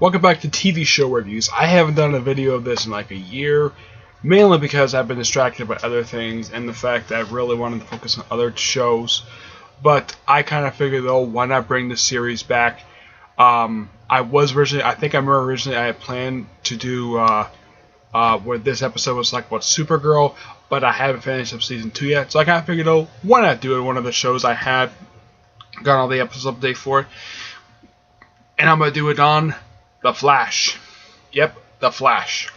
Welcome back to TV show reviews. I haven't done a video of this in like a year, mainly because I've been distracted by other things and the fact that I really wanted to focus on other shows. But I kind of figured, though, why not bring this series back? I remember originally I had planned to do where this episode was like about Supergirl, but I haven't finished up season 2 yet. So I kind of figured, oh, why not do it? One of the shows I had got all the episodes update for it, and I'm gonna do it on The Flash. Yep, The Flash.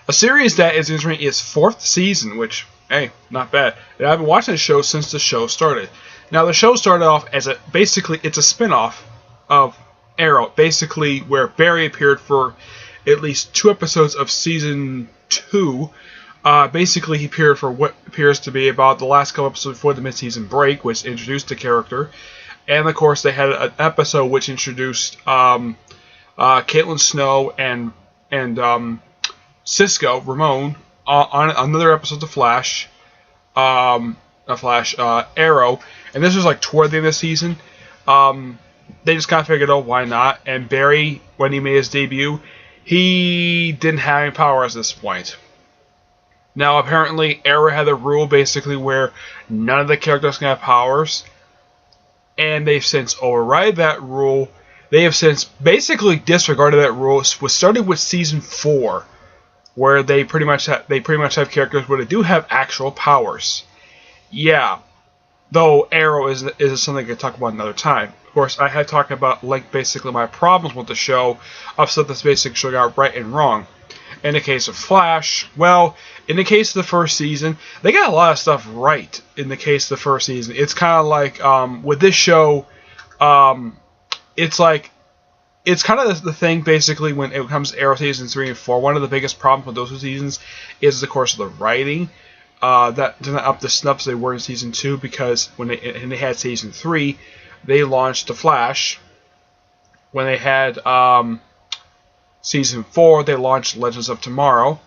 A series that is entering its 4th season, which, hey, not bad. And I've been watching the show since the show started. Now, the show started off as it's a spin-off of Arrow, basically where Barry appeared for at least 2 episodes of season 2. Basically, he appeared for what appears to be about the last couple episodes before the mid-season break, which introduced the character. And, of course, they had an episode which introduced Caitlin Snow and Cisco, Ramon, on another episode of Flash, Arrow. And this was like toward the end of the season. They just kind of figured, oh, why not? And Barry, when he made his debut, he didn't have any powers at this point. Now, apparently, Arrow had a rule basically where none of the characters can have powers. And they've since overridden that rule. They have since basically disregarded that rule. It was started with season 4, where they pretty much have characters where they do have actual powers. Yeah, though Arrow is something I could talk about another time. Of course, I had talked about like basically my problems with the show, of stuff that's basically show got right and wrong. In the case of Flash, well, in the case of the first season, they got a lot of stuff right. In the case of the first season, it's kind of like with this show, it's kind of the thing basically when it comes to Arrow seasons 3 and 4. One of the biggest problems with those 2 seasons is, of course, the writing. That they're not up to snuff as they were in season 2, because when they had season 3, they launched The Flash. When they had season 4, they launched Legends of Tomorrow,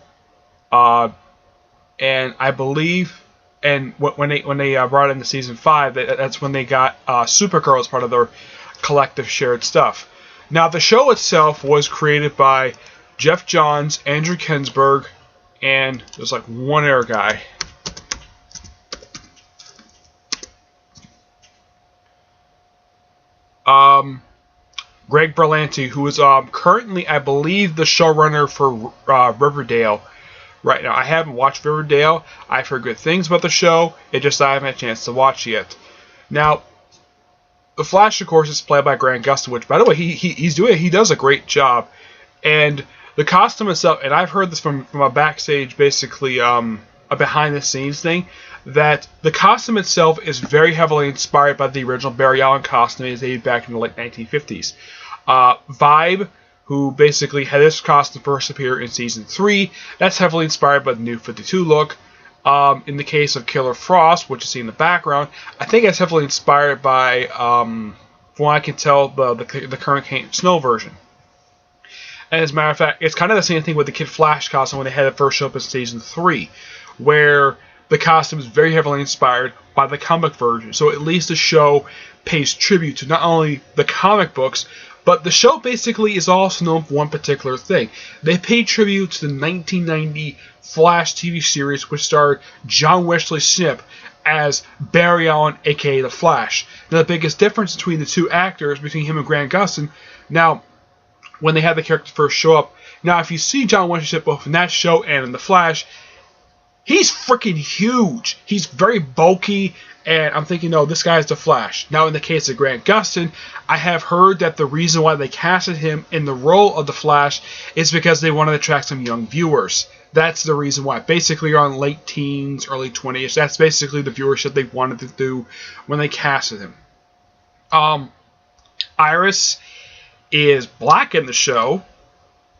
and I believe, and when they brought into season 5, that's when they got Supergirl as part of their collective shared stuff. Now, the show itself was created by Jeff Johns, Andrew Kensberg, and there's like one other guy. Greg Berlanti, who is currently, I believe, the showrunner for Riverdale right now. I haven't watched Riverdale. I've heard good things about the show. It just I haven't had a chance to watch yet. Now, The Flash, of course, is played by Grant Gustin, which, by the way, he does a great job. And the costume itself, and I've heard this from a backstage, basically, a behind-the-scenes thing, that the costume itself is very heavily inspired by the original Barry Allen costume as dated back in the late 1950s. Vibe, who basically had this costume first appear in season 3, that's heavily inspired by the New 52 look. In the case of Killer Frost, which you see in the background, I think it's heavily inspired by, from what I can tell, the current Kate Snow version. And as a matter of fact, it's kind of the same thing with the Kid Flash costume when they had it first show up in season 3, where the costume is very heavily inspired by the comic version. So at least the show pays tribute to not only the comic books, but the show basically is also known for one particular thing. They pay tribute to the 1990 Flash TV series, which starred John Wesley Shipp as Barry Allen, aka The Flash. Now, the biggest difference between the 2 actors, between him and Grant Gustin, now, when they had the character first show up, now if you see John Wesley Shipp both in that show and in The Flash, he's freaking huge. He's very bulky, and I'm thinking, no, this guy's The Flash. Now, in the case of Grant Gustin, I have heard that the reason why they casted him in the role of The Flash is because they wanted to attract some young viewers. That's the reason why. Basically, you're on late teens, early 20s. That's basically the viewership they wanted to do when they casted him. Iris is black in the show.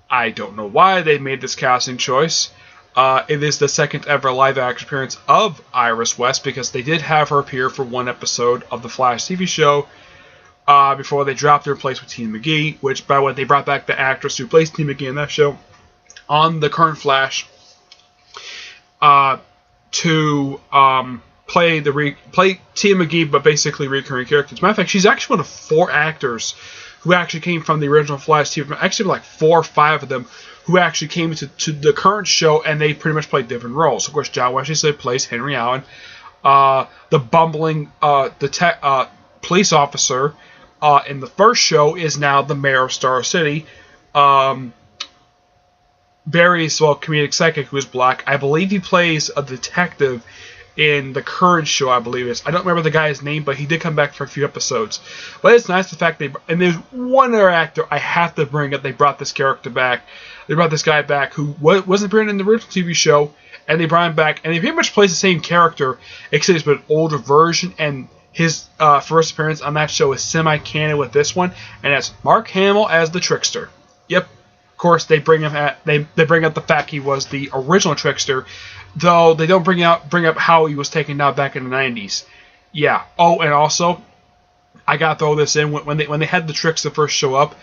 I don't know why they made this casting choice. It is the second ever live-action appearance of Iris West, because they did have her appear for 1 episode of the Flash TV show before they dropped her place with Tina McGee, which, by the way, they brought back the actress who plays Tina McGee in that show on the current Flash to play Tia McGee, but basically recurring characters. As a matter of fact, she's actually one of 4 actors who actually came from the original Flash TV. Actually, like 4 or 5 of them who actually came to the current show, and they pretty much played different roles. Of course, John Wesley plays Henry Allen, the bumbling police officer in the first show is now the mayor of Star City. Barry's comedic psychic, who is black. I believe he plays a detective in the current show, I believe it is. I don't remember the guy's name, but he did come back for a few episodes. But it's nice the fact and there's one other actor I have to bring up. They brought this character back. They brought this guy back who wasn't appearing in the original TV show, and they brought him back, and he pretty much plays the same character, except it's an older version, and his first appearance on that show is semi-canon with this one, and that's Mark Hamill as the Trickster. Yep. Of course, they bring up the fact he was the original Trickster, though they don't bring up how he was taken down back in the 90s. Yeah. Oh, and also, I gotta throw this in when they had the Trickster first show up,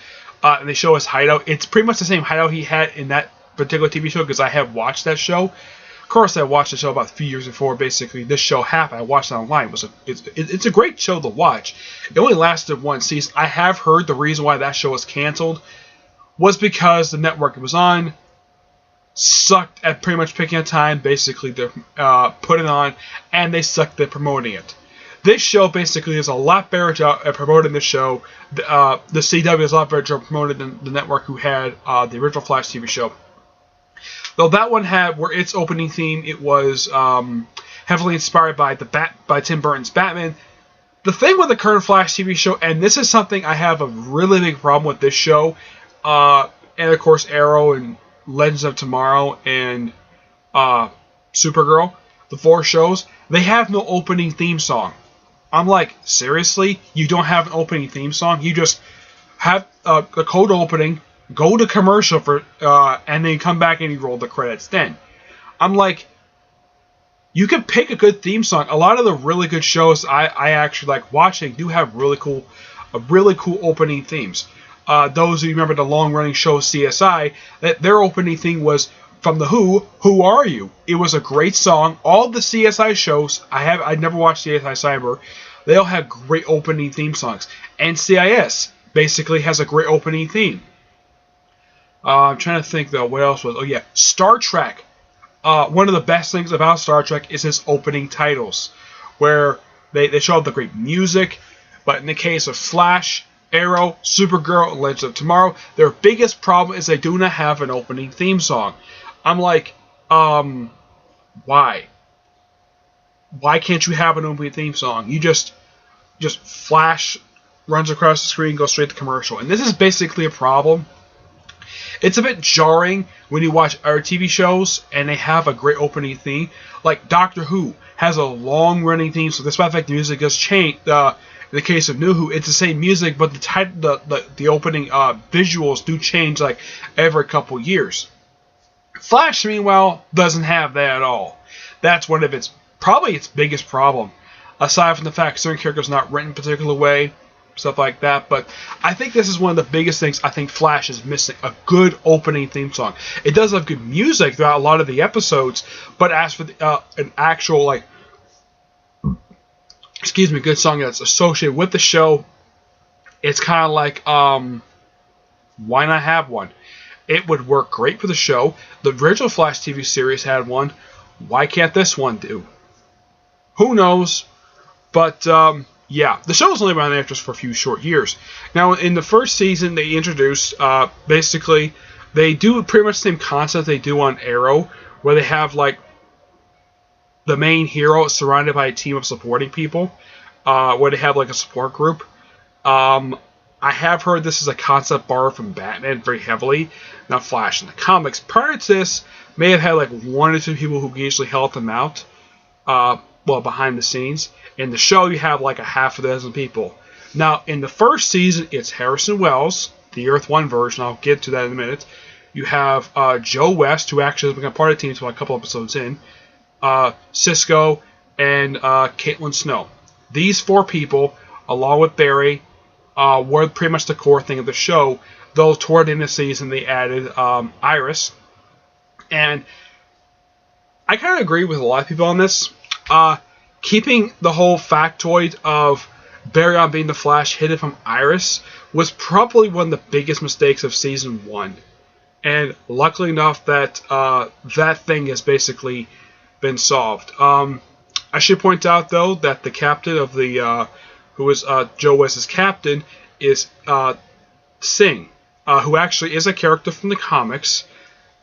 and they show his hideout. It's pretty much the same hideout he had in that particular TV show because I have watched that show. Of course, I watched the show about a few years before basically this show happened. I watched it online. It's a great show to watch. It only lasted 1 season. I have heard the reason why that show was canceled was because the network it was on sucked at pretty much picking a time basically to put it on, and they sucked at promoting it. This show basically is a lot better job at promoting the show. The CW is a lot better job promoting than the network who had the original Flash TV show. Though that one had, where its opening theme, it was heavily inspired by by Tim Burton's Batman. The thing with the current Flash TV show, and this is something I have a really big problem with this show, and of course Arrow and Legends of Tomorrow and Supergirl, the 4 shows, they have no opening theme song. I'm like, seriously? You don't have an opening theme song? You just have a cold opening, go to commercial for, and then come back and you roll the credits then. I'm like, you can pick a good theme song. A lot of the really good shows I actually like watching do have really cool opening themes. Those who remember the long-running show CSI, that their opening theme was from the Who Are You? It was a great song. All the CSI shows, I've never watched CSI Cyber, they all have great opening theme songs. NCIS basically has a great opening theme. I'm trying to think though, what else was, oh yeah, Star Trek. One of the best things about Star Trek is its opening titles, where they show the great music, but in the case of Flash, Arrow, Supergirl, Legends of Tomorrow, their biggest problem is they do not have an opening theme song. I'm like, why? Why can't you have an opening theme song? You just Flash runs across the screen, goes straight to commercial. And this is basically a problem. It's a bit jarring when you watch other TV shows and they have a great opening theme. Like Doctor Who has a long-running theme, so despite the fact the music does change, in the case of New Who, it's the same music, but the opening visuals do change like every couple years. Flash, meanwhile, doesn't have that at all. That's one of probably its biggest problem, aside from the fact certain characters are not written a particular way, stuff like that. But I think this is one of the biggest things I think Flash is missing, a good opening theme song. It does have good music throughout a lot of the episodes, but as for an actual good song that's associated with the show, it's kind of like, why not have one? It would work great for the show. The original Flash TV series had one. Why can't this one do? Who knows? But, yeah, the show's only been there just for a few short years. Now, in the first season, they introduced, basically, they do pretty much the same concept they do on Arrow, where they have, like, the main hero surrounded by a team of supporting people, where they have, like, a support group. I have heard this is a concept borrowed from Batman very heavily, not Flash. In the comics, prior to this, may have had, like, 1 or 2 people who usually help them out, behind the scenes. In the show, you have like a half a dozen people. Now, in the first season, it's Harrison Wells, the Earth 1 version. I'll get to that in a minute. You have Joe West, who actually has become part of the team until a couple episodes in. Cisco, and Caitlin Snow. These 4 people, along with Barry, were pretty much the core thing of the show. Though toward the end of the season, they added Iris. And I kind of agree with a lot of people on this. Keeping the whole factoid of Barry on being the Flash hidden from Iris was probably one of the biggest mistakes of Season 1. And luckily enough that that thing has basically been solved. I should point out, though, that the captain of the, who is Joe West's captain, is Singh, who actually is a character from the comics,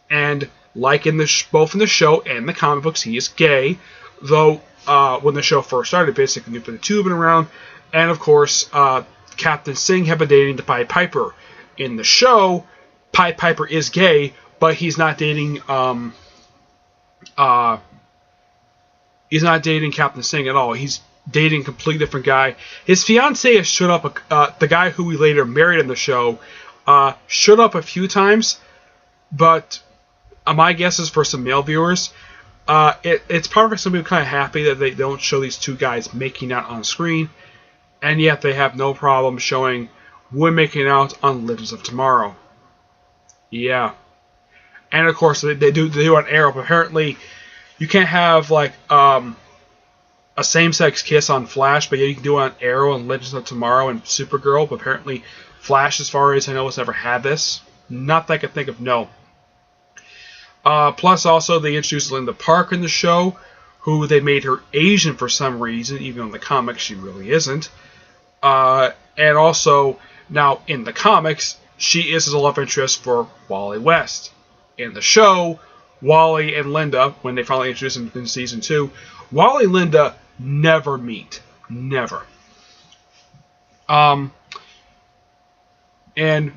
and like in the both in the show and the comic books, he is gay, though when the show first started, basically the two have been around, and of course, Captain Singh had been dating the Pied Piper. In the show, Pied Piper is gay, but he's not dating Captain Singh at all. He's dating a completely different guy. His fiancée has showed up, the guy who we later married in the show, showed up a few times, but my guess is for some male viewers, it's probably for some people kind of happy that they don't show these two guys making out on screen, and yet they have no problem showing women making out on Legends of Tomorrow. Yeah. And of course, they do on Arrow, but apparently you can't have like a same-sex kiss on Flash, but yeah, you can do it on Arrow and Legends of Tomorrow and Supergirl, but apparently Flash, as far as I know, has never had this. Not that I can think of, no. Plus, also, they introduced Linda Park in the show, who they made her Asian for some reason, even in the comics she really isn't. And also, now in the comics, she is a love interest for Wally West. In the show, Wally and Linda, when they finally introduced him in Season 2, Wally and Linda never meet. Never. And in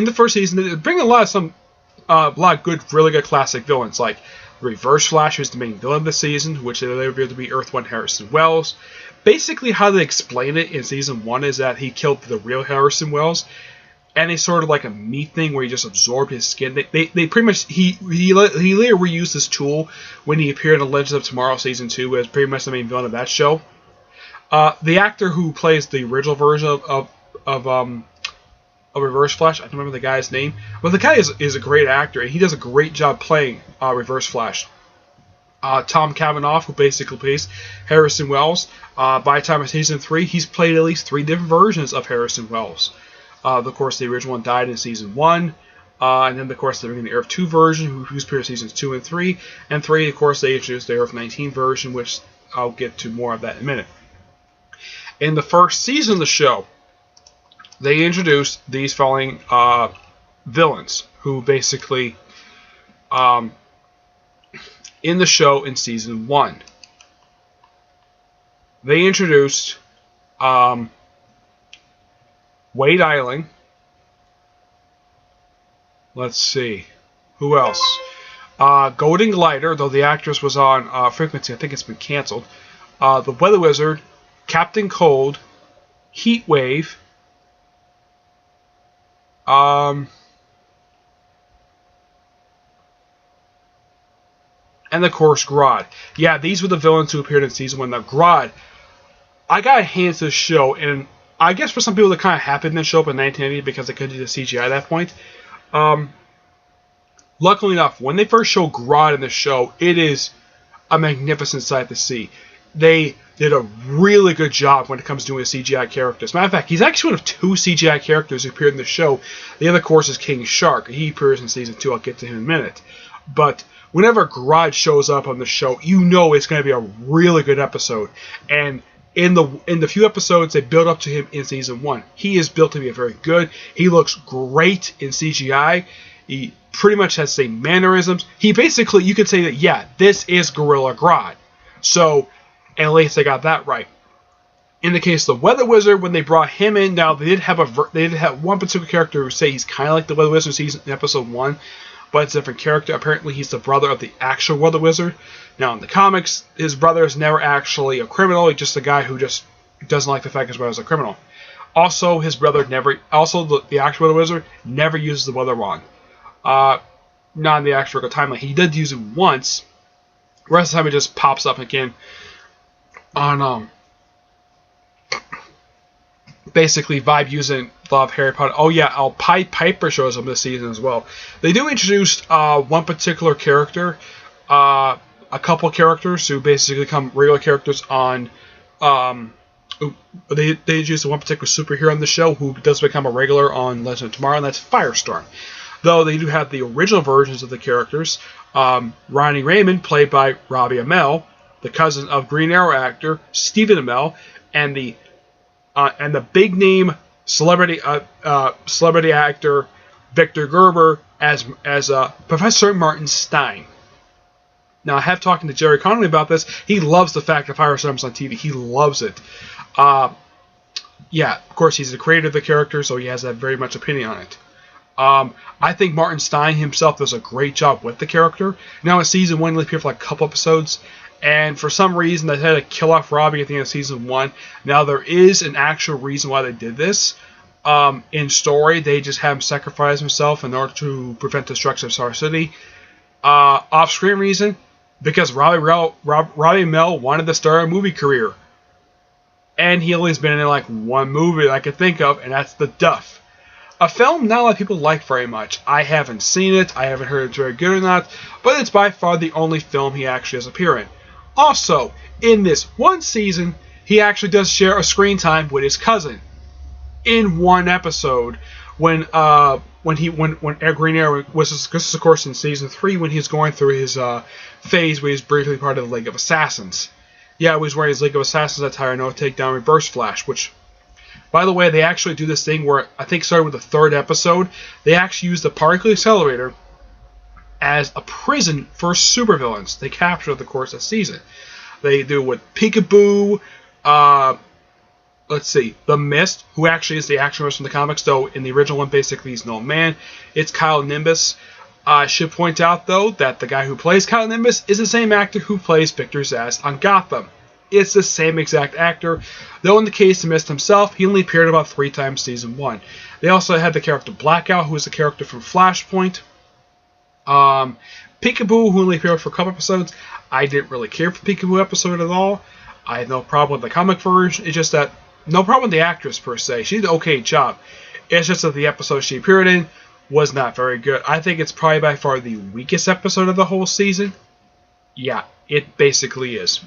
the first season, they bring a lot of good, really good classic villains, like Reverse Flash, who's the main villain of the season, which they revealed to be Earth 1 Harrison Wells. Basically, how they explain it in Season 1 is that he killed the real Harrison Wells, and it's sort of like a meat thing where he just absorbed his skin. They pretty much, he later reused this tool when he appeared in Legends of Tomorrow Season 2 as pretty much the main villain of that show. The actor who plays the original version of Reverse Flash, I don't remember the guy's name, but the guy is a great actor, and he does a great job playing Reverse Flash. Tom Cavanaugh, who basically plays Harrison Wells, by the time of Season 3, he's played at least 3 different versions of Harrison Wells. Of course, the original one died in Season 1, and then, of course, they're bringing the Earth 2 version, who's appeared in Seasons 2 and 3, and 3, of course, they introduced the Earth 19 version, which I'll get to more of that in a minute. In the first season of the show, they introduced these following villains, who basically, in the show in Season 1, they introduced Wade Eiling. Let's see. Who else? Golden Glider, though the actress was on Frequency, I think it's been canceled. The Weather Wizard, Captain Cold, Heat Wave, and of course Grodd. Yeah, these were the villains who appeared in Season 1. Now Grodd, I got a hand to the show, and I guess for some people that kind of happened to show up in 1980 because they couldn't do the CGI at that point. Luckily enough, when they first show Grodd in the show, it is a magnificent sight to see. They did a really good job when it comes to doing a CGI character. As a matter of fact, he's actually one of 2 CGI characters who appeared in the show. The other, of course, is King Shark. He appears in Season 2. I'll get to him in a minute. But whenever Grodd shows up on the show, you know it's going to be a really good episode. And in the few episodes they build up to him in Season 1, he is built to be very good. He looks great in CGI. He pretty much has the same mannerisms. He basically, you could say that, yeah, this is Gorilla Grodd. So, at least they got that right. In the case of the Weather Wizard, when they brought him in, now they did have one particular character who say he's kind of like the Weather Wizard in Episode 1, but it's a different character. Apparently, he's the brother of the actual Weather Wizard. Now, in the comics, his brother is never actually a criminal. He's just a guy who just doesn't like the fact his brother's a criminal. Also, his brother never... Also, the actual Weather Wizard never uses the weather wand. Not in the actual timeline. He did use it once. The rest of the time, it just pops up again on, basically, Vibe using Love Harry Potter. Oh, yeah, Pied Piper shows up this season as well. They do introduce one particular character, a couple characters who basically become regular characters on they introduced one particular superhero on the show who does become a regular on Legend of Tomorrow, and that's Firestorm. Though they do have the original versions of the characters. Ronnie Raymond, played by Robbie Amell, the cousin of Green Arrow actor Stephen Amell, and the big name celebrity actor Victor Gerber as Professor Martin Stein. Now, I have talking to Jerry Connolly about this. He loves the fact that Firestorm's on TV. He loves it. Yeah, of course, he's the creator of the character, so he has that very much opinion on it. I think Martin Stein himself does a great job with the character. Now, in season 1, he appeared for like a couple episodes, and for some reason, they had to kill off Robbie at the end of season 1. Now, there is an actual reason why they did this. In story, they just have him sacrifice himself in order to prevent destruction of Star City. Off-screen reason, because Robbie Amell wanted to start a movie career. And he only's been in like one movie that I could think of, and that's The Duff. A film not a lot of people like very much. I haven't seen it, I haven't heard it's very good or not, but it's by far the only film he actually has appeared in. Also, in this one season, he actually does share a screen time with his cousin. In one episode, when Green Arrow was, this is of course in season 3, when he's going through his phase where he's briefly part of the League of Assassins. Yeah, he was wearing his League of Assassins attire and take down Reverse Flash, which, by the way, they actually do this thing where, I think started with the 3rd episode, they actually use the particle accelerator as a prison for supervillains they capture over the course of the season. They do it with Peekaboo, let's see, The Mist, who actually is the action from the comics, though in the original one, basically he's no man. It's Kyle Nimbus. I should point out, though, that the guy who plays Kyle Nimbus is the same actor who plays Victor Zsasz on Gotham. It's the same exact actor, though in the case of Mist himself, he only appeared about 3 times season 1. They also had the character Blackout, who is the character from Flashpoint. Peekaboo, who only appeared for a couple episodes. I didn't really care for the Peekaboo episode at all. I had no problem with the comic version. It's just that, no problem with the actress per se. She did an okay job. It's just that the episode she appeared in was not very good. I think it's probably by far the weakest episode of the whole season. Yeah, it basically is.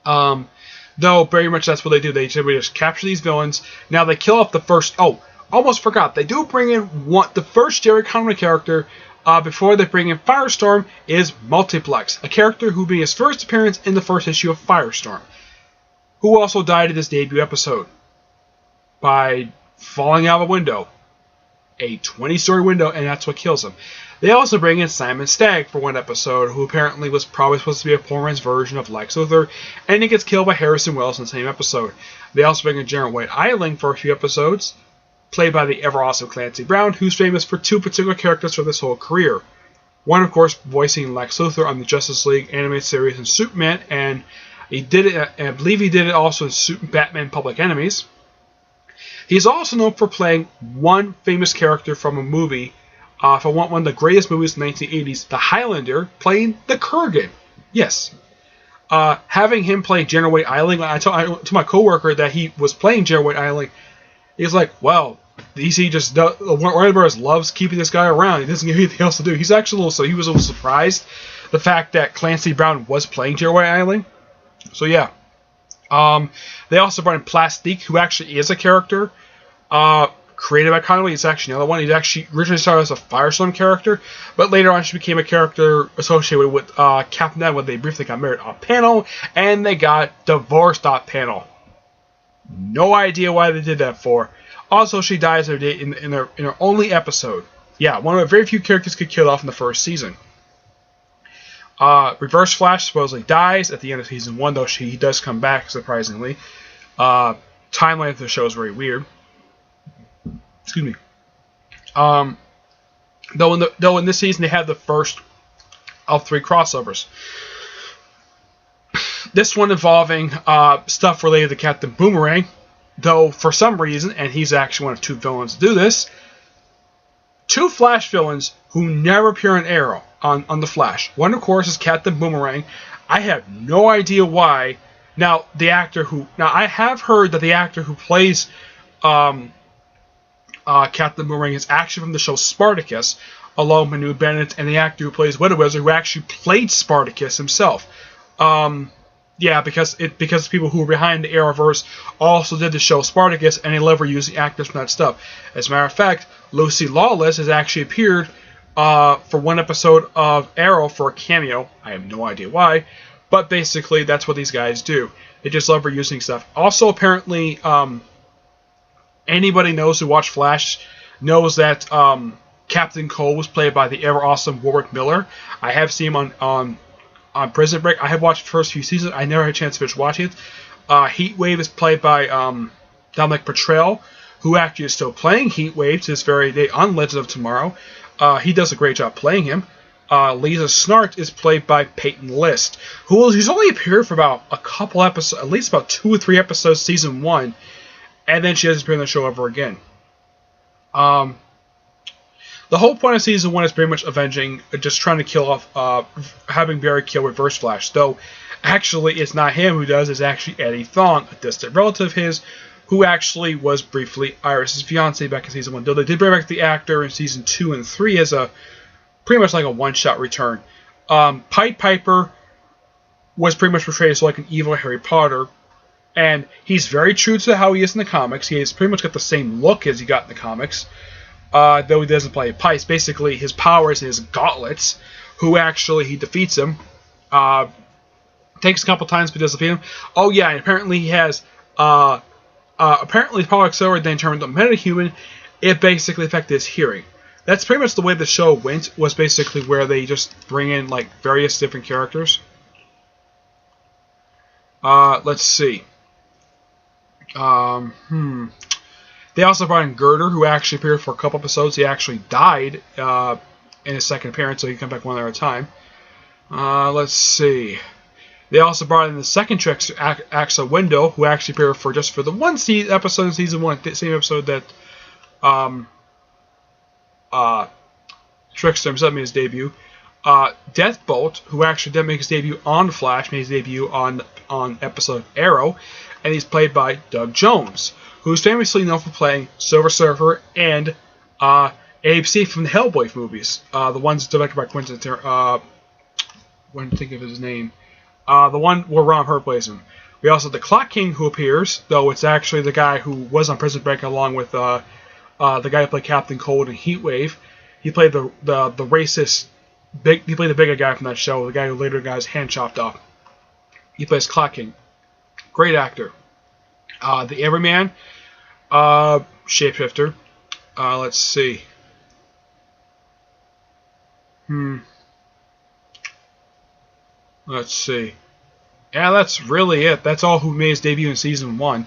Though, very much that's what they do. They just capture these villains. Now, they kill off the first... Oh, almost forgot. They do bring in the first Jerry Conway character before they bring in Firestorm is Multiplex, a character who made his first appearance in the first issue of Firestorm, who also died in his debut episode by falling out of a window. A 20-story window, and that's what kills him. They also bring in Simon Stagg for one episode, who apparently was probably supposed to be a poor man's version of Lex Luthor, and he gets killed by Harrison Wells in the same episode. They also bring in Jaron White-Eiling for a few episodes, played by the ever-awesome Clancy Brown, who's famous for 2 particular characters for this whole career. One, of course, voicing Lex Luthor on the Justice League animated series and Superman, and he did it, and I believe he did it also in Batman Public Enemies. He's also known for playing one famous character from a movie, from one of the greatest movies in the 1980s, The Highlander, playing the Kurgan. Yes. Having him play Jaron White-Eiling, I told my coworker that he was playing Jaron White-Eiling. He's like, well, DC just does, Warner Bros. Loves keeping this guy around. He doesn't have anything else to do. He's actually he was a little surprised the fact that Clancy Brown was playing Jaron White-Eiling. So yeah. They also brought in Plastique, who actually is a character created by Conway. He's actually another one. He actually originally started as a Firestorm character, but later on she became a character associated with Captain Ned when they briefly got married off panel, and they got divorced off panel. No idea why they did that for. Also, she dies in her only episode. Yeah, one of the very few characters get killed off in the first season. Reverse Flash supposedly dies at the end of season 1, though he does come back, surprisingly. Timeline of the show is very weird. Excuse me. Though in this season they had the first of 3 crossovers. This one involving stuff related to Captain Boomerang, though for some reason, and he's actually one of 2 villains to do this, 2 Flash villains who never appear in Arrow on the Flash. One, of course, is Captain Boomerang. I have no idea why. Now, I have heard that the actor who plays Captain Boomerang is actually from the show Spartacus, along with Manu Bennett, and the actor who plays Widow Wizard, who actually played Spartacus himself. Yeah, because people who were behind the Arrowverse also did the show Spartacus, and they love reusing actors from that stuff. As a matter of fact, Lucy Lawless has actually appeared for one episode of Arrow for a cameo. I have no idea why, but basically that's what these guys do. They just love reusing stuff. Also, apparently, anybody knows who watched Flash knows that Captain Cole was played by the ever awesome Warwick Miller. I have seen him on Prison Break. I have watched the first few seasons. I never had a chance to finish watching it. Heatwave is played by Dominic Petrell, who actually is still playing Heatwave to this very day on Legend of Tomorrow. He does a great job playing him. Lisa Snart is played by Peyton List, who's only appeared for about a couple episodes, at least about 2 or 3 episodes, season 1, and then she doesn't appear in the show ever again. The whole point of season 1 is pretty much avenging, just trying to kill off, having Barry kill Reverse Flash. Though, actually, it's not him who does, it's actually Eddie Thawne, a distant relative of his, who actually was briefly Iris' fiance back in season 1. Though they did bring back the actor in season 2 and 3 as a pretty much like a one-shot return. Pied Piper was pretty much portrayed as like an evil Harry Potter, and he's very true to how he is in the comics. He has pretty much got the same look as he got in the comics, though he doesn't play pipes. Basically, his powers is gauntlets, who actually he defeats him. Takes a couple times, but doesn't defeat him. Oh yeah, and apparently he has apparently his power accelerated, then turned into metahuman. It basically affected his hearing. That's pretty much the way the show went, was basically where they just bring in like various different characters. Let's see. They also brought in Girder, who actually appeared for a couple episodes. He actually died in his second appearance, so he can come back one at a time. Let's see. They also brought in the second Trickster, Axa Window, who actually appeared for just for the one episode in season 1, the same episode that Trickster himself made his debut. Deathbolt, who actually did make his debut on Flash, made his debut on episode Arrow, and he's played by Doug Jones, who's famously known for playing Silver Surfer and Abe Seed from the Hellboy movies, the ones directed by Quentin Tarantino. When to think of his name, the one where Ron Hurt plays him. We also have the Clock King, who appears, though it's actually the guy who was on Prison Break along with the guy who played Captain Cold in Heatwave. He played the racist. He played the bigger guy from that show, the guy who later got his hand chopped off. He plays Clock King. Great actor. The Everyman, Shapeshifter. Let's see. Let's see. Yeah, that's really it. That's all who made his debut in season 1.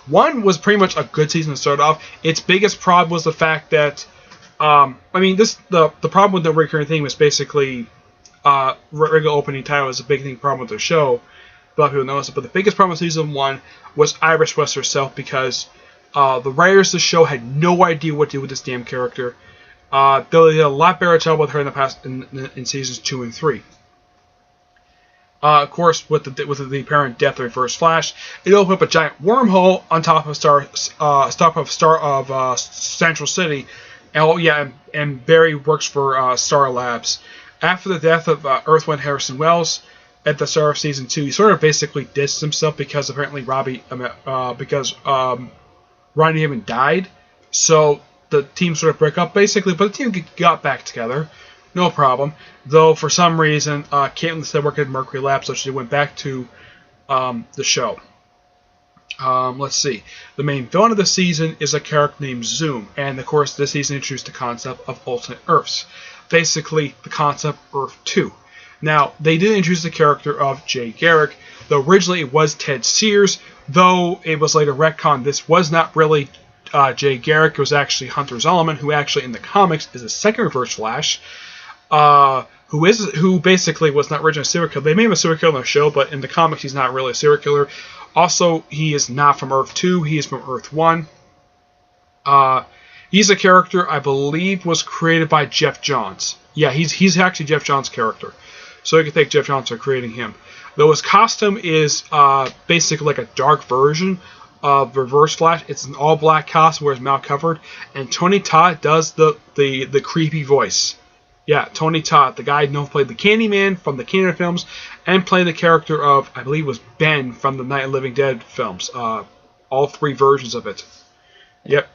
1 was pretty much a good season to start off. Its biggest problem was the fact that the problem with the recurring thing was basically regular opening title was a big thing problem with the show. A lot of people noticed it, but the biggest problem with season 1 was Iris West herself, because the writers of the show had no idea what to do with this damn character. Though they did a lot better job with her in the past in seasons 2 and 3. Of course, with the apparent death of Reverse Flash, it opened up a giant wormhole on top of Central City. And Barry works for Star Labs. After the death of Earthwind Harrison Wells at the start of season 2, he sort of basically distanced himself because apparently Ronnie Haven died. So the team sort of broke up basically, but the team got back together. No problem. Though, for some reason, Caitlin instead worked at Mercury Labs, so she went back to the show. Let's see. The main villain of the season is a character named Zoom, and of course, this season introduced the concept of alternate Earths. Basically, the concept Earth 2. Now, they did introduce the character of Jay Garrick, though originally it was Ted Sears, though it was later retconned. This was not really Jay Garrick, it was actually Hunter Zolomon, who actually in the comics is a second Reverse Flash. Who basically was not originally a serial killer. They made him a serial killer in the show, but in the comics he's not really a serial killer. Also, he is not from Earth 2, he is from Earth 1. He's a character I believe was created by Jeff Johns. Yeah, he's actually Jeff Johns' character. So you can thank Jeff Johns for creating him. Though his costume is basically like a dark version of Reverse Flash. It's an all-black costume where it's mouth covered, and Tony Todd does the creepy voice. Yeah, Tony Todd, the guy who played the Candyman from the Candyman films, and played the character of, I believe it was Ben from the Night of the Living Dead films. All 3 versions of it. Yep.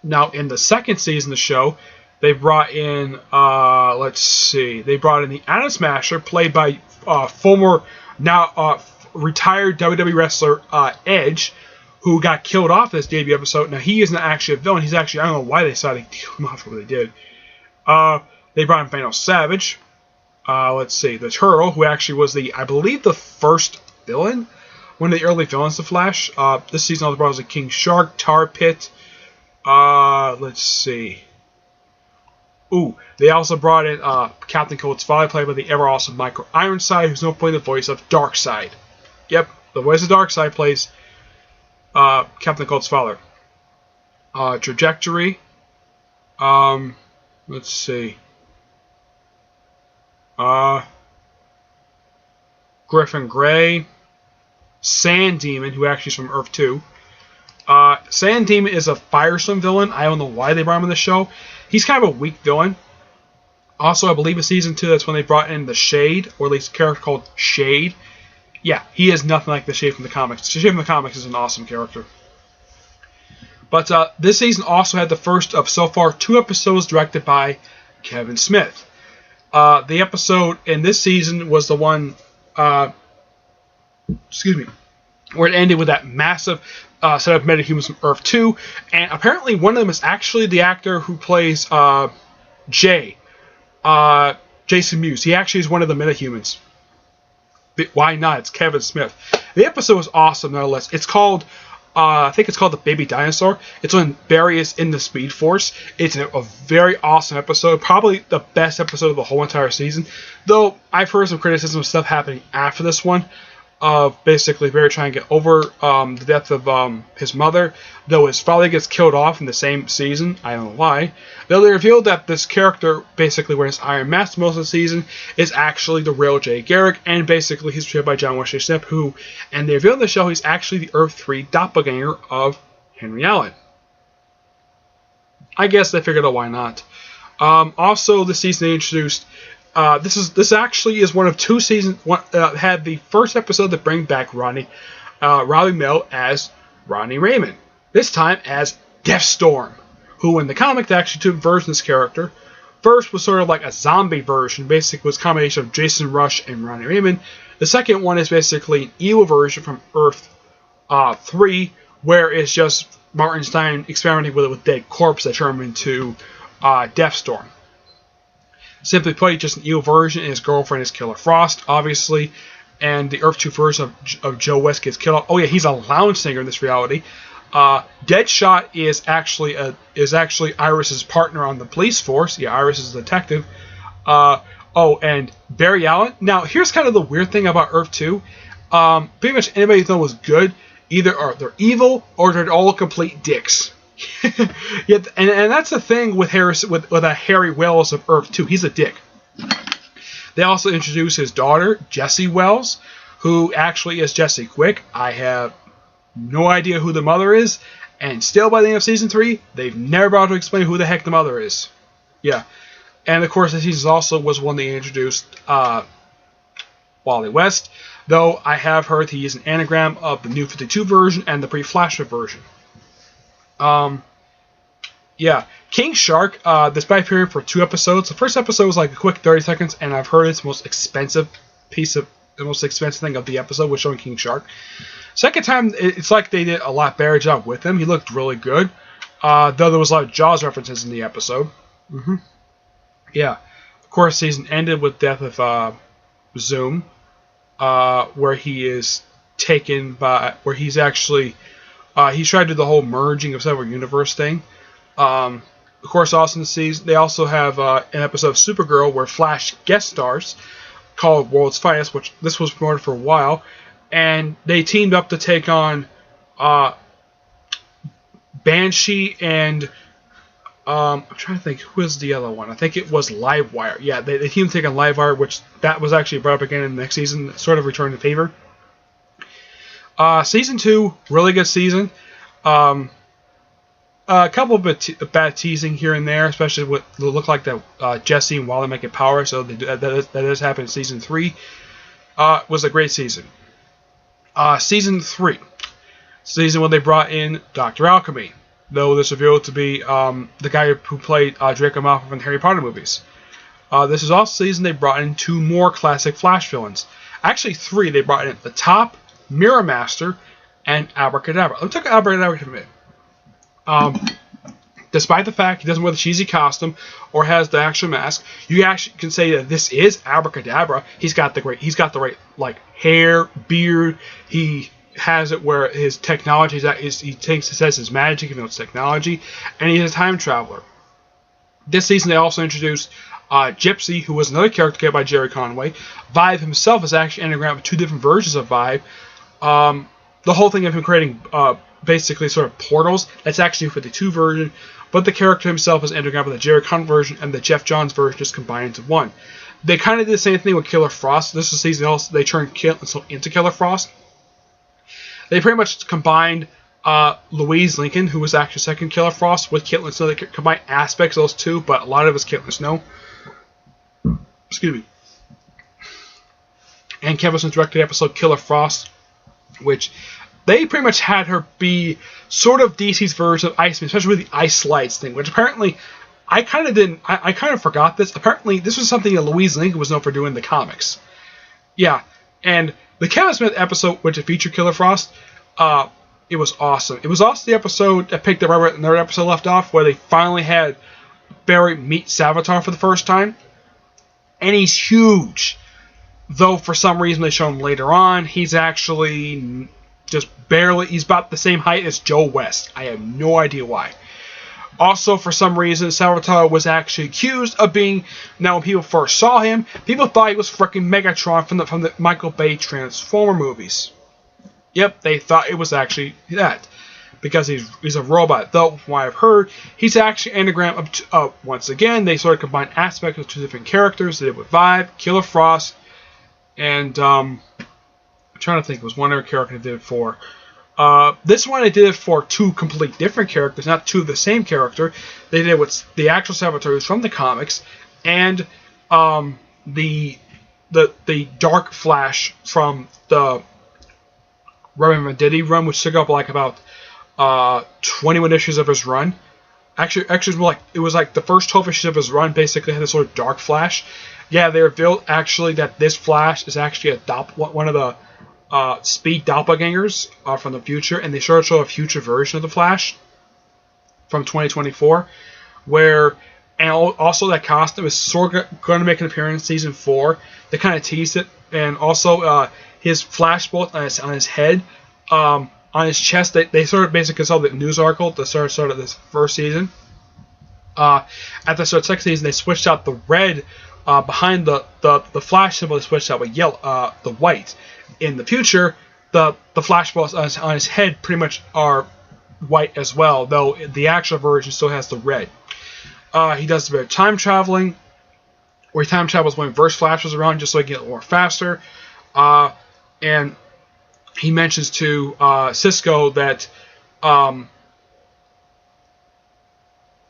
Now, in the second season of the show, they brought in, they brought in the Atom Smasher, played by former, now retired WWE wrestler Edge, who got killed off this debut episode. Now, he isn't actually a villain. He's actually, I don't know why they decided to kill him off, what they did. They brought in Vandal Savage. The Turtle, who actually was I believe the first villain, one of the early villains of Flash. This season also brought was King Shark, Tar Pit. Ooh, they also brought in Captain Cold's father, played by the ever awesome Michael Ironside, who's now playing the voice of Darkseid. Yep, the voice of Darkseid plays Captain Cold's father. Trajectory. Griffin Grey. Sand Demon, who actually is from Earth 2. Sand Demon is a Firestorm villain. I don't know why they brought him in the show. He's kind of a weak villain. Also, I believe in Season 2, that's when they brought in the Shade, or at least a character called Shade. Yeah, he is nothing like the Shade from the comics. The Shade from the comics is an awesome character. But this season also had the first of, so far, 2 episodes directed by Kevin Smith. The episode in this season was the one, where it ended with that massive set of metahumans from Earth 2, and apparently one of them is actually the actor who plays Jason Mewes. He actually is one of the metahumans. But why not? It's Kevin Smith. The episode was awesome, nonetheless. It's called, I think it's called The Baby Dinosaur. It's when Barry is in the Speed Force. It's a very awesome episode, probably the best episode of the whole entire season. Though I've heard some criticism of stuff happening after this one, of basically Barry trying to get over the death of his mother, though his father gets killed off in the same season. I don't know why. Though they revealed that this character, basically wears Iron Mask most of the season, is actually the real Jay Garrick, and basically he's played by John Wesley Shipp, and they revealed in the show he's actually the Earth 3 doppelganger of Henry Allen. I guess they figured out why not. Also, this season they introduced. This actually is one of 2 seasons. Had the first episode that bring back Robbie Mill as Ronnie Raymond. This time as Deathstorm, who in the comic they actually 2 versions of this character. First was sort of like a zombie version, basically was a combination of Jason Rush and Ronnie Raymond. The second one is basically an evil version from Earth 3, where it's just Martin Stein experimenting with dead corpse that turned him into Deathstorm. Simply put, he's just an evil version, and his girlfriend is Killer Frost, obviously. And the Earth 2 version of Joe West gets killed off. Oh yeah, he's a lounge singer in this reality. Deadshot is actually Iris's partner on the police force. Yeah, Iris is a detective. And Barry Allen. Now, here's kind of the weird thing about Earth 2. Pretty much anybody who thought was good, either they're evil or they're all complete dicks. Yeah, and that's the thing with Harry Wells of Earth 2. He's a dick. They also introduced his daughter, Jessie Wells, who actually is Jessie Quick. I have no idea who the mother is, and still by the end of Season 3, they've never bothered to explain who the heck the mother is. Yeah. And of course, the season also was one they introduced Wally West, though I have heard he is an anagram of the New 52 version and the pre-Flashpoint version. Yeah, King Shark, despite appearing for 2 episodes, the first episode was like a quick 30 seconds, and I've heard it's the most expensive thing of the episode was showing King Shark. Second time, it's like they did a lot better job with him. He looked really good, though there was a lot of Jaws references in the episode. Yeah, of course, season ended with death of Zoom, where he is taken by, where he's actually. He tried to do the whole merging of several universe thing. Of course, also in the season, they also have an episode of Supergirl where Flash guest stars called World's Finest, which this was promoted for a while, and they teamed up to take on Banshee and I'm trying to think who was the other one. I think it was Livewire. Yeah, they teamed to take on Livewire, which that was actually brought up again in the next season, sort of returned to favor. Season 2, really good season. a couple of bad teasing here and there, especially with it looked like that Jesse and Wally making power. So that does happen in season 3. Was a great season. Season 3, season when they brought in Dr. Alchemy, though this revealed to be the guy who played Draco Malfoy in the Harry Potter movies. This is also the season they brought in 2 more classic Flash villains. Actually 3. They brought in the Top, Mirror Master, and Abracadabra. Let me talk about Abracadabra for a minute. Despite the fact he doesn't wear the cheesy costume or has the actual mask, you actually can say that this is Abracadabra. He's got the right like hair, beard. He has it where his technology he says his magic, even though it's technology, and he's a time traveler. This season they also introduced Gypsy, who was another character created by Jerry Conway. Vibe himself is actually anagram with 2 different versions of Vibe. The whole thing of him creating basically sort of portals, that's actually for the 2 version, but the character himself is anagram with the Jerry Conway version and the Jeff Johns version just combined into one. They kind of did the same thing with Killer Frost. This is season also they turned into Killer Frost. They pretty much combined Louise Lincoln, who was actually second Killer Frost, with Caitlin Snow. They combined aspects of those 2, but a lot of it's Caitlin Snow. Excuse me. And Kevin Smith directed the episode Killer Frost, which they pretty much had her be sort of DC's version of Iceman, especially with the ice slides thing, which apparently I kind of forgot this. Apparently this was something that Louise Lincoln was known for doing in the comics. Yeah, and the Kevin Smith episode, which featured Killer Frost, it was awesome. It was also the episode that picked up right where another episode left off, where they finally had Barry meet Savitar for the first time. And he's huge. Though for some reason they show him later on, he's actually just barely, he's about the same height as Joe West. I have no idea why. Also, for some reason, Savitar was actually accused of being, now when people first saw him, people thought he was freaking Megatron from the Michael Bay Transformer movies. Yep, they thought it was actually that. Because he's a robot. Though, from what I've heard, he's actually an anagram of, once again, they sort of combined aspects of 2 different characters. They did with Vibe, Killer Frost, and, I'm trying to think, it was one other character they did it for. This one they did it for 2 complete different characters, not 2 of the same character. They did it with the actual Savitar from the comics, and, the Dark Flash from the Robin Venditti run, which took up like about 21 issues of his run. Actually, it was like the first 12 issues of his run basically had this sort of Dark Flash. Yeah, they revealed actually that this Flash is actually one of the Speed doppelgangers from the future, and they sort of show a future version of the Flash from 2024, and also that costume is sort of going to make an appearance in season 4. They kind of teased it, and also his flash bolt on his head. On his chest, they sort of basically saw the news article at the start of this first season. At the start of the second season, they switched out the red behind the flash symbol. They switched out with yellow, the white. In the future, the flash bolts on his head pretty much are white as well, though the actual version still has the red. He does a bit of time traveling, where he time travels when Reverse Flash was around, just so he can get a little more faster. And he mentions to Cisco that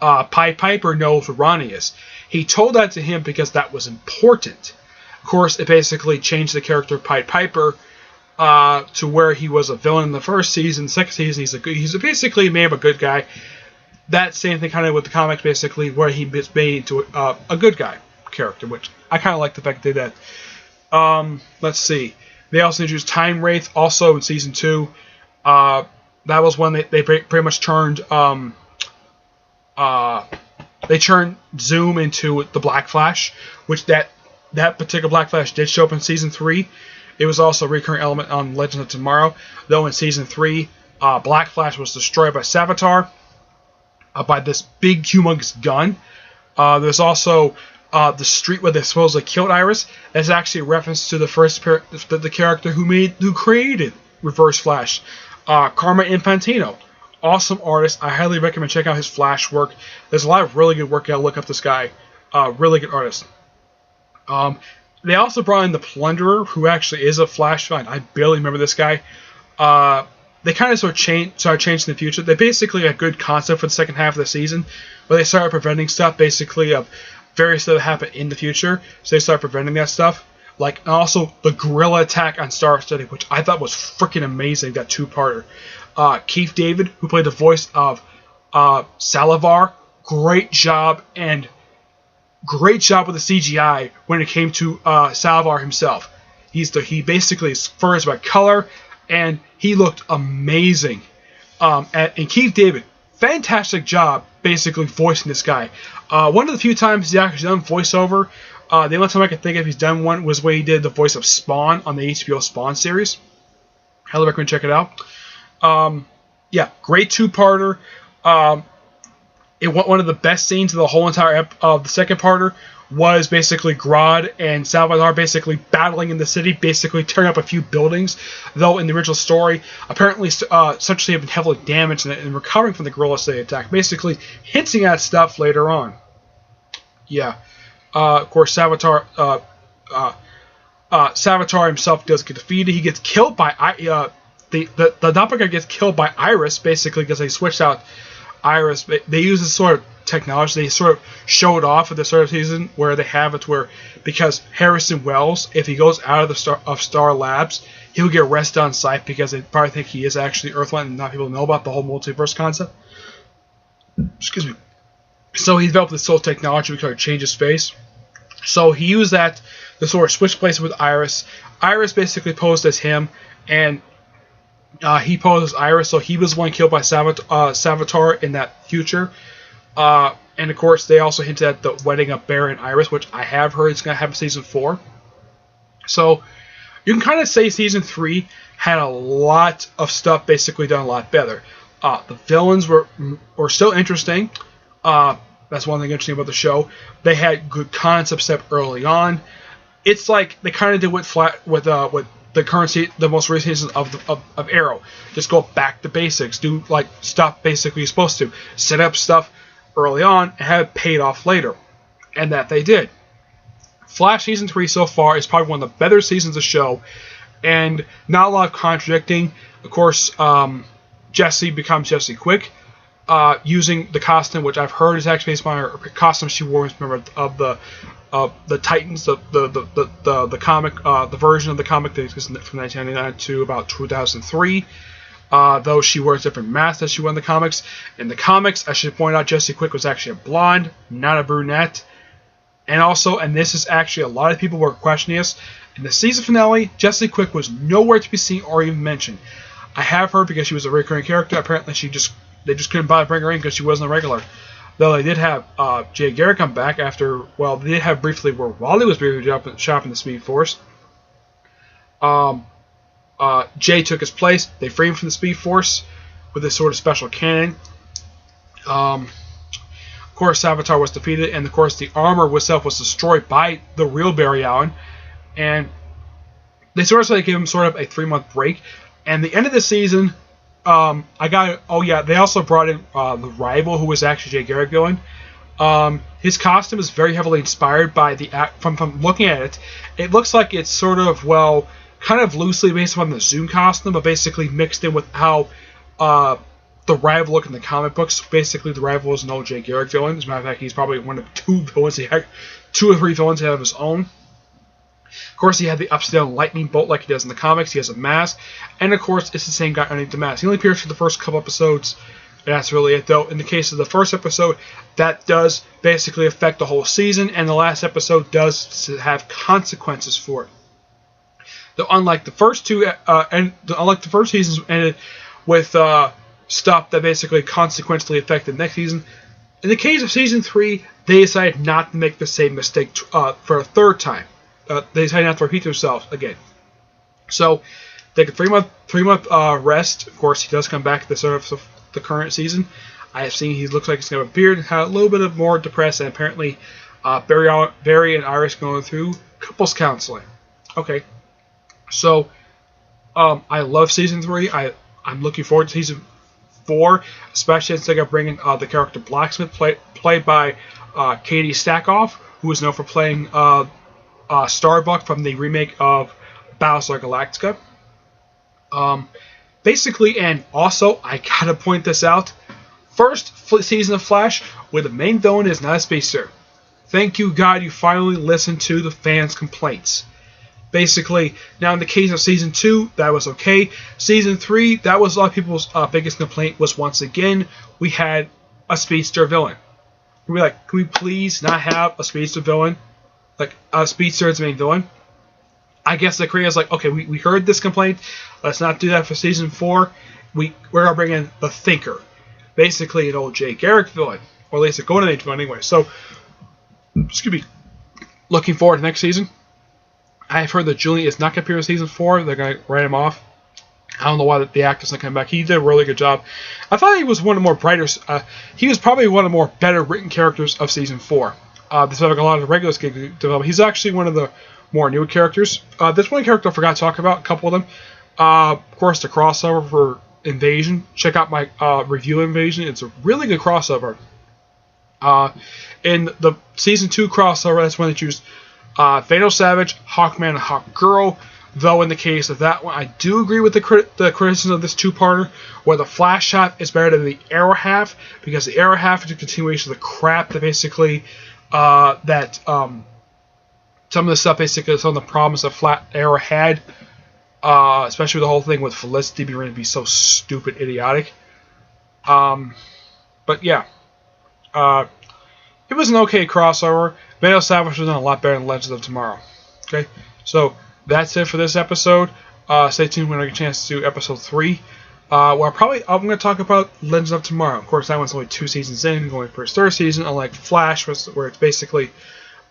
Pied Piper knows where Ronnie is. He told that to him because that was important. Of course, it basically changed the character of Pied Piper to where he was a villain in the first season. Second season, he's basically made him a good guy. That same thing kind of with the comics, basically, where he was made into a good guy character, which I kind of like the fact they did that. Let's see. They also introduced Time Wraith, also in season 2. That was when they pretty much turned Zoom into the Black Flash, which that particular Black Flash did show up in season 3. It was also a recurring element on Legends of Tomorrow, though in season 3, Black Flash was destroyed by Savitar by this big, humongous gun. There's also the street where they supposedly killed Iris. That's actually a reference to the first the character who created Reverse Flash, Karma Infantino. Awesome artist. I highly recommend checking out his Flash work. There's a lot of really good work. You gotta look up this guy. Really good artist. They also brought in the Plunderer, who actually is a Flash fan. I barely remember this guy. they kind of started changing the future. They basically had a good concept for the second half of the season, where they started preventing stuff basically of various stuff that happen in the future. So they started preventing that stuff. Like, and also the guerrilla attack on Star City, which I thought was freaking amazing, that two-parter. Keith David, who played the voice of Salivar, great job with the CGI when it came to Salivar himself. He basically is first by color, and he looked amazing. And Keith David, fantastic job basically voicing this guy. One of the few times he's actually done voiceover, the only time I can think of he's done one was when he did the voice of Spawn on the HBO Spawn series. Highly recommend check it out. Yeah, great two-parter. One of the best scenes of the whole entire of the second parter was basically Grodd and Salvador basically battling in the city, basically tearing up a few buildings. Though in the original story, apparently such they have been heavily damaged and recovering from the Gorilla City attack, basically hinting at stuff later on. Yeah, of course, Savitar himself does get defeated. He gets killed by the doppelganger gets killed by Iris basically because they switched out Iris. They use this sort of technology. They sort of show it off at the start of the season where they have it where because Harrison Wells, if he goes out of the Star Labs, he'll get arrested on sight because they probably think he is actually Earthling and not people know about the whole multiverse concept. Excuse me. So he developed this whole technology to change his face. So he used that to sort of switch places with Iris. Iris basically posed as him, and he posed as Iris, so he was the one killed by Savitar in that future. And of course, they also hinted at the wedding of Barry and Iris, which I have heard is going to happen in Season 4. So you can kind of say Season 3 had a lot of stuff basically done a lot better. The villains were still interesting. That's one thing interesting about the show. They had good concept step early on. It's like they kind of did with the current the most recent season of Arrow. Just go back to basics. Do like stuff basically you're supposed to. Set up stuff early on and have it paid off later. And that they did. Flash Season 3 so far is probably one of the better seasons of the show. And not a lot of contradicting. Of course, Jesse becomes Jesse Quick. Using the costume, which I've heard is actually based on her costume she wore as a member of the Titans, the comic, the version of the comic that existed from 1999 to about 2003. Though she wears different masks as she wore in the comics. In the comics, I should point out, Jesse Quick was actually a blonde, not a brunette. And also, and this is actually a lot of people were questioning this, in the season finale, Jesse Quick was nowhere to be seen or even mentioned. I have heard because she was a recurring character. Apparently, they just couldn't bother to bring her in because she wasn't a regular. Though they did have Jay Garrick come back after, well, they did have briefly where Wally was briefly shopping the Speed Force. Jay took his place. They freed him from the Speed Force with this sort of special cannon. Of course, Savitar was defeated, and of course, the armor itself was destroyed by the real Barry Allen. And they sort of gave him sort of a 3-month break. And the end of the season, they also brought in the rival, who was actually Jay Garrick villain. His costume is very heavily inspired by from looking at it. It looks like it's sort of, well, kind of loosely based on the Zoom costume, but basically mixed in with how the rival look in the comic books. Basically, the rival is an old Jay Garrick villain. As a matter of fact, he's probably one of 2 villains. He had 2 or 3 villains he had of his own. Of course, he had the upside-down lightning bolt like he does in the comics. He has a mask. And, of course, it's the same guy underneath the mask. He only appears for the first couple episodes. And that's really it, though. In the case of the first episode, that does basically affect the whole season. And the last episode does have consequences for it. Though, unlike the first seasons ended with stuff that basically consequentially affected the next season, in the case of Season 3, they decided not to make the same mistake for a third time. They decided not to repeat themselves again. So, take a 3-month rest. Of course, he does come back at the start of the current season. I have seen he looks like he's going to have a beard and had a little bit of more depressed, and apparently Barry and Iris going through couples counseling. Okay. So, I love Season 3. I'm looking forward to Season 4, especially since they got bringing the character Blacksmith, played by Katie Stackhoff, who is known for playing Starbuck from the remake of Battlestar Galactica. Basically, and also, I gotta point this out, first season of Flash where the main villain is not a speedster. Thank you, God, you finally listened to the fans' complaints. Basically, now in the case of Season 2, that was okay. Season 3, that was a lot of people's biggest complaint, was once again, we had a speedster villain. We were like, can we please not have a speedster villain? Like, a speedster as the main villain? I guess the creators like, okay, we heard this complaint, let's not do that for Season 4. We're going to bring in the Thinker. Basically, an old Jay Garrick villain. Or at least a Golden Age villain anyway. So, excuse me, looking forward to next season. I've heard that Julian is not going to appear in Season 4. They're going to write him off. I don't know why the actor's not coming back. He did a really good job. I thought he was one of the more brighter... he was probably one of the more better written characters of Season 4. There's like a lot of regulars getting developed. He's actually one of the more newer characters. There's one character I forgot to talk about, a couple of them. Of course, the crossover for Invasion. Check out my review of Invasion. It's a really good crossover. In the Season 2 crossover, that's when they choose Vandal Savage, Hawkman, and Hawkgirl. Though in the case of that one, I do agree with the criticism of this two-parter, where the Flash half is better than the Arrow half, because the Arrow half is a continuation of the crap that basically, some of the stuff basically, some of the problems that Arrow had, especially the whole thing with Felicity being ready to be so stupid, idiotic. But yeah, it was an okay crossover. Vandal Savage was done a lot better than Legends of Tomorrow. Okay, so that's it for this episode. Stay tuned when I get a chance to do episode 3. Where I'm going to talk about Legends of Tomorrow. Of course, that one's only 2 seasons in, going for its 3rd season, unlike Flash, where it's basically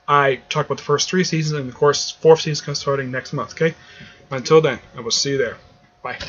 I talk about the first 3 seasons, and of course, 4th season is starting next month. Okay, until then, I will see you there. Bye.